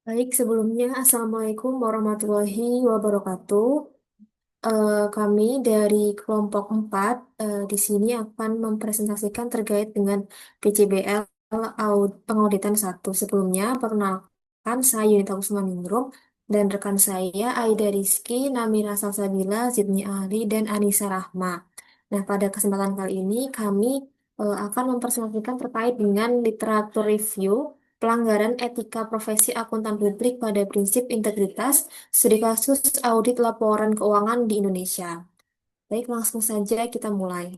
Baik, sebelumnya Assalamualaikum warahmatullahi wabarakatuh. Kami dari kelompok 4 di sini akan mempresentasikan terkait dengan PCBL pengauditan satu. Sebelumnya, perkenalkan saya Yunita Kusmaningrum dan rekan saya Aida Rizky, Namira Salsabila, Zidni Ali, dan Anissa Rahma. Nah, pada kesempatan kali ini kami akan mempresentasikan terkait dengan literatur review pelanggaran etika profesi akuntan publik pada prinsip integritas studi kasus audit laporan keuangan di Indonesia. Baik, langsung saja kita mulai.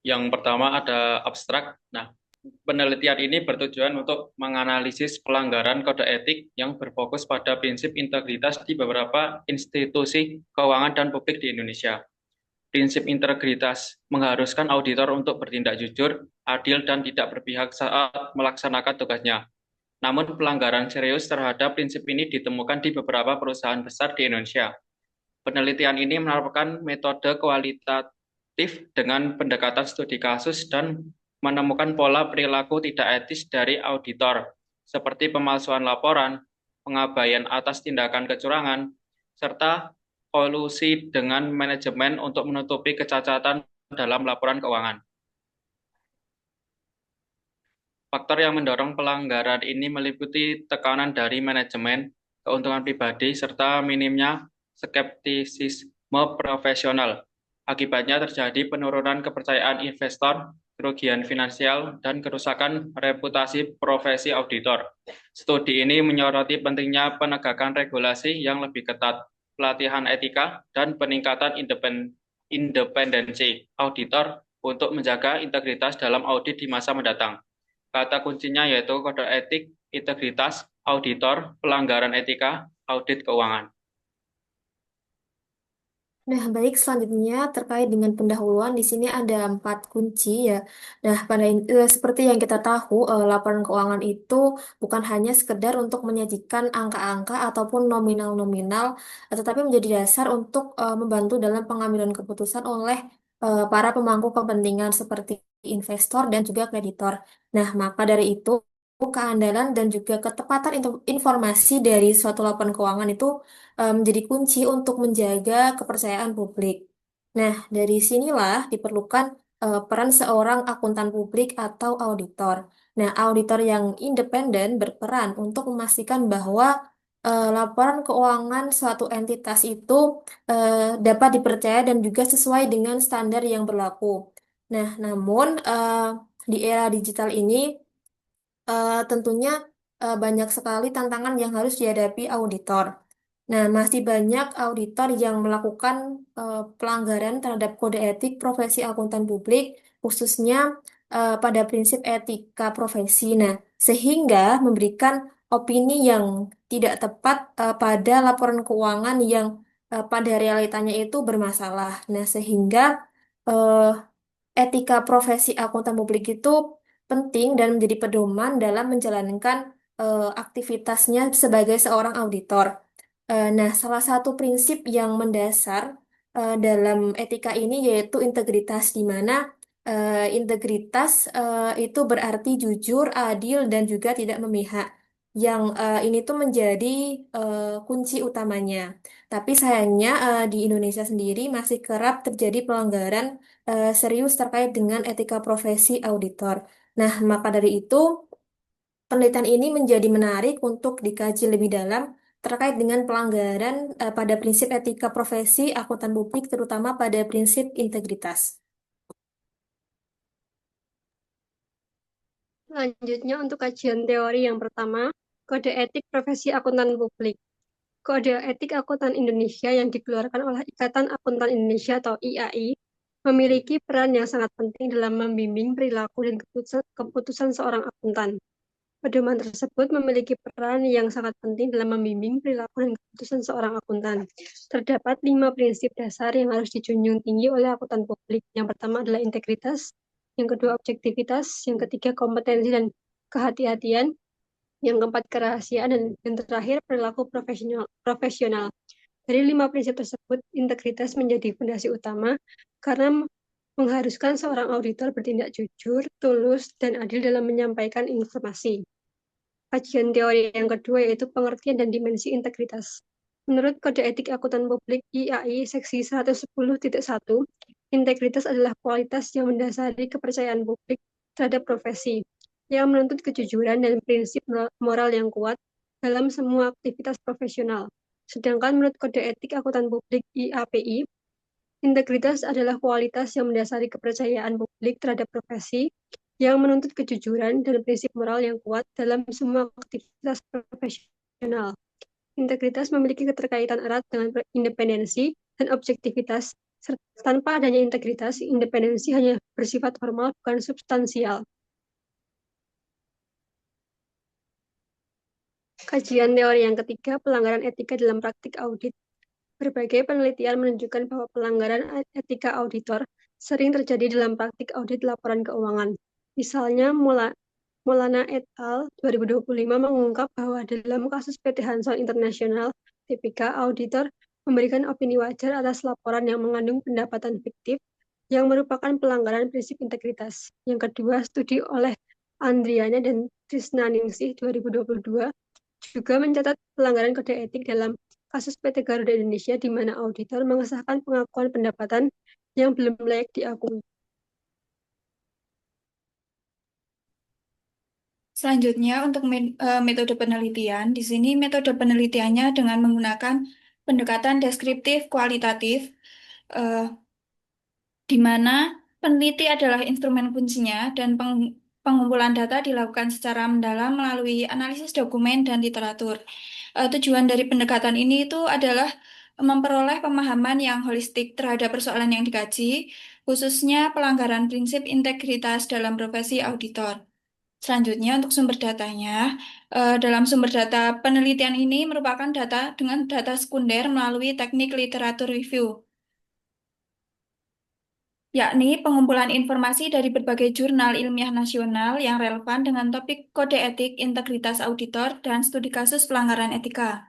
Yang pertama ada abstrak. Nah, penelitian ini bertujuan untuk menganalisis pelanggaran kode etik yang berfokus pada prinsip integritas di beberapa institusi keuangan dan publik di Indonesia. Prinsip integritas mengharuskan auditor untuk bertindak jujur, adil, dan tidak berpihak saat melaksanakan tugasnya. Namun, pelanggaran serius terhadap prinsip ini ditemukan di beberapa perusahaan besar di Indonesia. Penelitian ini menerapkan metode kualitatif dengan pendekatan studi kasus dan menemukan pola perilaku tidak etis dari auditor, seperti pemalsuan laporan, pengabaian atas tindakan kecurangan, serta kolusi dengan manajemen untuk menutupi kecacatan dalam laporan keuangan. Faktor yang mendorong pelanggaran ini meliputi tekanan dari manajemen, keuntungan pribadi, serta minimnya skeptisisme profesional. Akibatnya terjadi penurunan kepercayaan investor, kerugian finansial, dan kerusakan reputasi profesi auditor. Studi ini menyoroti pentingnya penegakan regulasi yang lebih ketat, pelatihan etika, dan peningkatan independensi auditor untuk menjaga integritas dalam audit di masa mendatang. Kata kuncinya yaitu kode etik, integritas, auditor, pelanggaran etika, audit keuangan. Nah, baik selanjutnya terkait dengan pendahuluan di sini ada 4 kunci ya. Nah, seperti yang kita tahu, laporan keuangan itu bukan hanya sekedar untuk menyajikan angka-angka ataupun nominal-nominal, tetapi menjadi dasar untuk membantu dalam pengambilan keputusan oleh para pemangku kepentingan seperti investor dan juga kreditor. Nah, maka dari itu keandalan dan juga ketepatan informasi dari suatu laporan keuangan itu menjadi kunci untuk menjaga kepercayaan publik. Nah, dari sinilah diperlukan peran seorang akuntan publik atau auditor. Nah, auditor yang independen berperan untuk memastikan bahwa laporan keuangan suatu entitas itu dapat dipercaya dan juga sesuai dengan standar yang berlaku. Nah, namun di era digital ini tentunya banyak sekali tantangan yang harus dihadapi auditor. Nah, masih banyak auditor yang melakukan pelanggaran terhadap kode etik profesi akuntan publik, khususnya pada prinsip etika profesi. Nah, sehingga memberikan opini yang tidak tepat pada laporan keuangan yang pada realitanya itu bermasalah. Nah, sehingga eh, etika profesi akuntan publik itu penting dan menjadi pedoman dalam menjalankan aktivitasnya sebagai seorang auditor. Nah, salah satu prinsip yang mendasar dalam etika ini yaitu integritas, di mana integritas itu berarti jujur, adil, dan juga tidak memihak. Yang ini tuh menjadi kunci utamanya. Tapi sayangnya di Indonesia sendiri masih kerap terjadi pelanggaran serius terkait dengan etika profesi auditor. Nah, maka dari itu penelitian ini menjadi menarik untuk dikaji lebih dalam terkait dengan pelanggaran pada prinsip etika profesi akuntan publik, terutama pada prinsip integritas. Selanjutnya untuk kajian teori yang pertama, Kode Etik Profesi Akuntan Publik. Kode Etik Akuntan Indonesia yang dikeluarkan oleh Ikatan Akuntan Indonesia atau IAI memiliki peran yang sangat penting dalam membimbing perilaku dan keputusan seorang akuntan. Pedoman tersebut memiliki peran yang sangat penting dalam membimbing perilaku dan keputusan seorang akuntan. Terdapat 5 prinsip dasar yang harus dijunjung tinggi oleh akuntan publik. Yang pertama adalah integritas, yang kedua objektivitas, yang ketiga kompetensi dan kehati-hatian, yang keempat kerahasiaan, dan yang terakhir perilaku profesional. Dari 5 prinsip tersebut, integritas menjadi fondasi utama karena mengharuskan seorang auditor bertindak jujur, tulus, dan adil dalam menyampaikan informasi. Kajian teori yang kedua yaitu pengertian dan dimensi integritas. Menurut Kode Etik Akuntan Publik IAI Seksi 110.1, integritas adalah kualitas yang mendasari kepercayaan publik terhadap profesi, yang menuntut kejujuran dan prinsip moral yang kuat dalam semua aktivitas profesional. Sedangkan menurut Kode Etik Akuntan Publik IAPI, integritas adalah kualitas yang mendasari kepercayaan publik terhadap profesi, yang menuntut kejujuran dan prinsip moral yang kuat dalam semua aktivitas profesional. Integritas memiliki keterkaitan erat dengan independensi dan objektivitas. Tanpa adanya integritas, independensi hanya bersifat formal, bukan substansial. Kajian teori yang ketiga, pelanggaran etika dalam praktik audit. Berbagai penelitian menunjukkan bahwa pelanggaran etika auditor sering terjadi dalam praktik audit laporan keuangan. Misalnya, Maulana et al. 2025 mengungkap bahwa dalam kasus PT Hanson International, TPK, auditor memberikan opini wajar atas laporan yang mengandung pendapatan fiktif yang merupakan pelanggaran prinsip integritas. Yang kedua, studi oleh Andriana dan Trisnaningsih 2022 juga mencatat pelanggaran kode etik dalam kasus PT Garuda Indonesia di mana auditor mengesahkan pengakuan pendapatan yang belum layak diakui. Selanjutnya, untuk metode penelitian, di sini metode penelitiannya dengan menggunakan pendekatan deskriptif kualitatif, eh, di mana peneliti adalah instrumen kuncinya dan pengumpulan data dilakukan secara mendalam melalui analisis dokumen dan literatur. Tujuan dari pendekatan ini itu adalah memperoleh pemahaman yang holistik terhadap persoalan yang dikaji, khususnya pelanggaran prinsip integritas dalam profesi auditor. Selanjutnya, untuk sumber datanya, dalam sumber data penelitian ini merupakan data dengan data sekunder melalui teknik literatur review, yakni pengumpulan informasi dari berbagai jurnal ilmiah nasional yang relevan dengan topik kode etik, integritas auditor, dan studi kasus pelanggaran etika.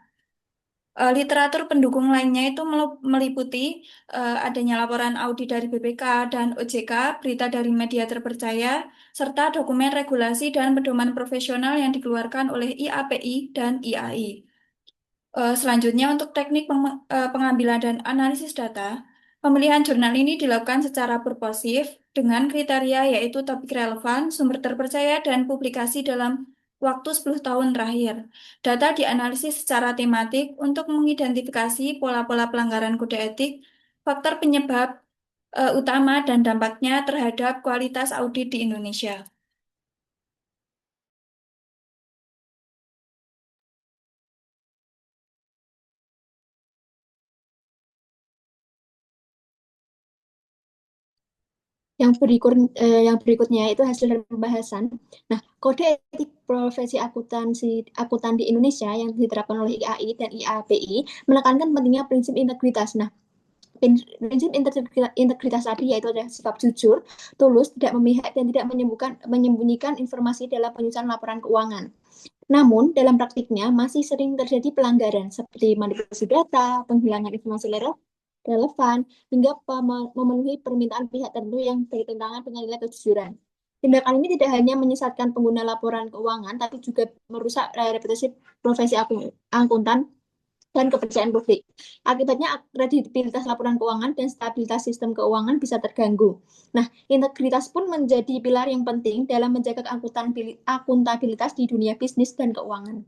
Literatur pendukung lainnya itu meliputi adanya laporan audit dari BPK dan OJK, berita dari media terpercaya, serta dokumen regulasi dan pedoman profesional yang dikeluarkan oleh IAPI dan IAI. Selanjutnya, untuk teknik pengambilan dan analisis data, pemilihan jurnal ini dilakukan secara purposif dengan kriteria yaitu topik relevan, sumber terpercaya, dan publikasi dalam waktu 10 tahun terakhir. Data dianalisis secara tematik untuk mengidentifikasi pola-pola pelanggaran kode etik, faktor penyebab utama, dan dampaknya terhadap kualitas audit di Indonesia. Yang berikutnya itu hasil dari pembahasan. Nah, kode etik profesi akuntan di Indonesia yang diterapkan oleh IAI dan IAPI menekankan pentingnya prinsip integritas. Nah, prinsip integritas tadi yaitu adalah sikap jujur, tulus, tidak memihak, dan tidak menyembunyikan informasi dalam penyusunan laporan keuangan. Namun, dalam praktiknya masih sering terjadi pelanggaran seperti manipulasi data, penghilangan informasi relevan, hingga memenuhi permintaan pihak tertentu yang bertentangan dengan nilai kejujuran. Tindakan ini tidak hanya menyesatkan pengguna laporan keuangan, tapi juga merusak reputasi profesi akuntan dan kepercayaan publik. Akibatnya, kredibilitas laporan keuangan dan stabilitas sistem keuangan bisa terganggu. Nah, integritas pun menjadi pilar yang penting dalam menjaga akuntabilitas di dunia bisnis dan keuangan.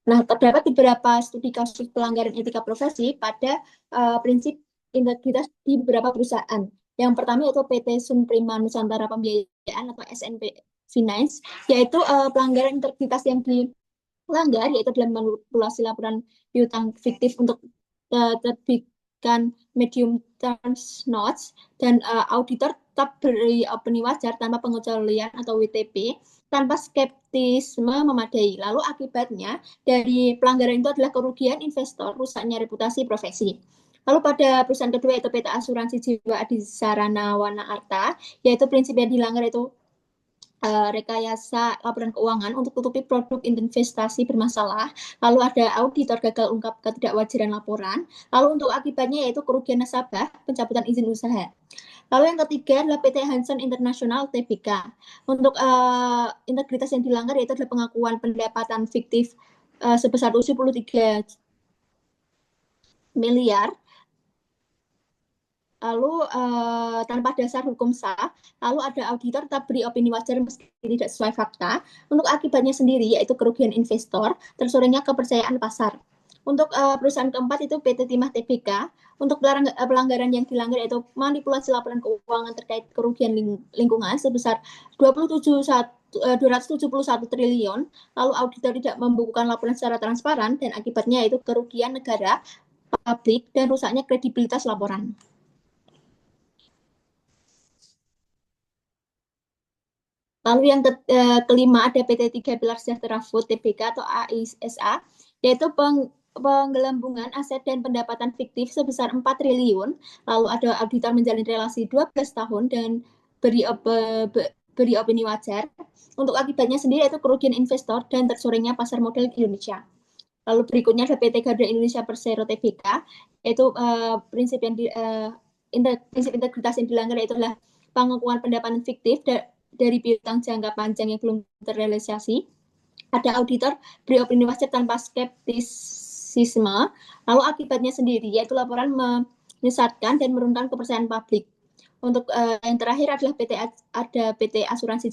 Nah, terdapat beberapa studi kasus pelanggaran etika profesi pada prinsip integritas di beberapa perusahaan. Yang pertama yaitu PT Sunprima Nusantara Pembiayaan atau SNP Finance, yaitu pelanggaran integritas yang dilanggar yaitu dalam manipulasi laporan piutang fiktif untuk terbitkan medium terms notes, dan auditor tetap beri opini wajar tanpa pengecualian atau WTP tanpa skeptisme memadai. Lalu akibatnya dari pelanggaran itu adalah kerugian investor, rusaknya reputasi profesi. Lalu pada perusahaan kedua yaitu PT Asuransi Jiwa Adi Sarana Wana Arta, yaitu prinsip yang dilanggar itu rekayasa laporan keuangan untuk tutupi produk investasi bermasalah. Lalu ada auditor gagal ungkap ketidakwajaran laporan. Lalu untuk akibatnya yaitu kerugian nasabah, pencabutan izin usaha. Lalu yang ketiga adalah PT Hansen International Tbk. Untuk integritas yang dilanggar yaitu adalah pengakuan pendapatan fiktif sebesar 73 miliar. Lalu tanpa dasar hukum sah, lalu ada auditor tetap beri opini wajar meski tidak sesuai fakta. Untuk akibatnya sendiri yaitu kerugian investor, tersorenya kepercayaan pasar. Untuk perusahaan keempat itu PT Timah Tbk. Untuk pelanggaran yang dilanggar yaitu manipulasi laporan keuangan terkait kerugian lingkungan sebesar 271 triliun, lalu auditor tidak membukukan laporan secara transparan dan akibatnya yaitu kerugian negara, publik, dan rusaknya kredibilitas laporan. Lalu yang kelima ada PT Tiga Pilar Sejahtera Food Tbk atau AISA, yaitu penggelembungan aset dan pendapatan fiktif sebesar 4 triliun. Lalu ada auditor menjalin relasi 12 tahun dan beri opini wajar. Untuk akibatnya sendiri yaitu kerugian investor dan tersorenya pasar modal di Indonesia. Lalu berikutnya ada PT Garuda Indonesia Persero Tbk, yaitu prinsip integritas yang dilanggar yaitu adalah pengakuan pendapatan fiktif dari piutang jangka panjang yang belum terrealisasi. Ada auditor beri opini wajar tanpa skeptisisme. Lalu akibatnya sendiri yaitu laporan menyesatkan dan menurunkan kepercayaan publik. Untuk yang terakhir adalah PT Asuransi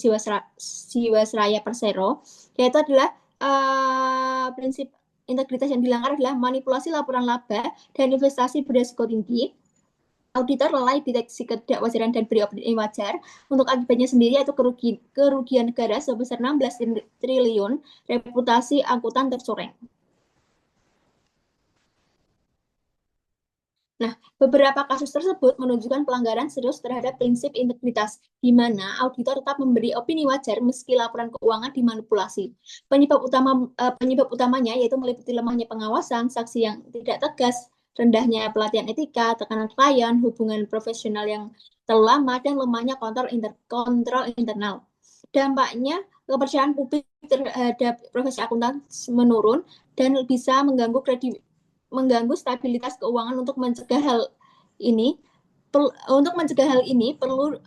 Jiwasraya Persero, yaitu adalah prinsip integritas yang dilanggar adalah manipulasi laporan laba dan investasi beresiko tinggi. Auditor lalai deteksi ketidakwajaran dan beri opini wajar. Untuk akibatnya sendiri yaitu kerugian negara sebesar 16 triliun, reputasi angkutan tercoreng. Nah, beberapa kasus tersebut menunjukkan pelanggaran serius terhadap prinsip integritas, di mana auditor tetap memberi opini wajar meski laporan keuangan dimanipulasi. Penyebab utamanya yaitu meliputi lemahnya pengawasan, saksi yang tidak tegas, rendahnya pelatihan etika, tekanan klien, hubungan profesional yang terlalu lama, dan lemahnya kontrol internal. Dampaknya, kepercayaan publik terhadap profesi akuntan menurun dan bisa mengganggu stabilitas keuangan. Untuk mencegah hal ini perlu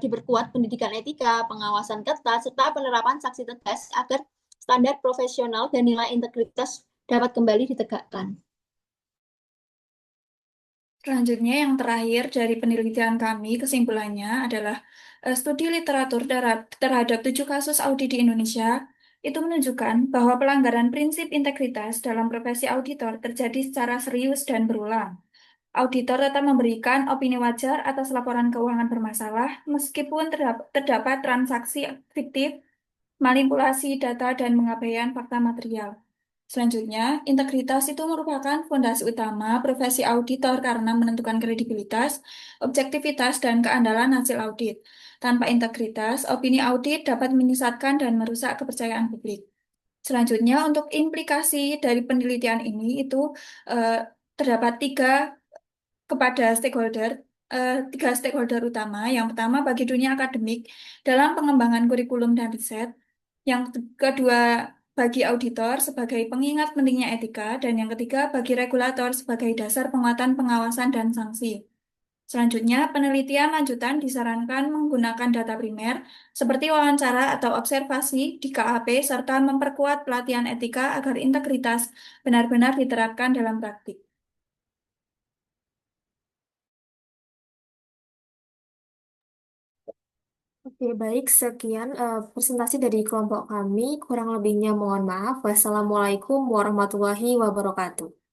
diperkuat pendidikan etika, pengawasan ketat, serta penerapan sanksi tegas agar standar profesional dan nilai integritas dapat kembali ditegakkan. Selanjutnya, yang terakhir dari penelitian kami, kesimpulannya adalah studi literatur terhadap 7 kasus audit di Indonesia itu menunjukkan bahwa pelanggaran prinsip integritas dalam profesi auditor terjadi secara serius dan berulang. Auditor tetap memberikan opini wajar atas laporan keuangan bermasalah meskipun terdapat transaksi fiktif, manipulasi data, dan pengabaian fakta material. Selanjutnya, integritas itu merupakan fondasi utama profesi auditor karena menentukan kredibilitas, objektivitas, dan keandalan hasil audit. Tanpa integritas, opini audit dapat menyesatkan dan merusak kepercayaan publik. Selanjutnya, untuk implikasi dari penelitian ini itu terdapat tiga stakeholder utama. Yang pertama bagi dunia akademik dalam pengembangan kurikulum dan riset. Yang kedua bagi auditor sebagai pengingat pentingnya etika, dan yang ketiga bagi regulator sebagai dasar penguatan pengawasan dan sanksi. Selanjutnya, penelitian lanjutan disarankan menggunakan data primer seperti wawancara atau observasi di KAP serta memperkuat pelatihan etika agar integritas benar-benar diterapkan dalam praktik. Oke, baik. Sekian presentasi dari kelompok kami. Kurang lebihnya mohon maaf. Wassalamualaikum warahmatullahi wabarakatuh.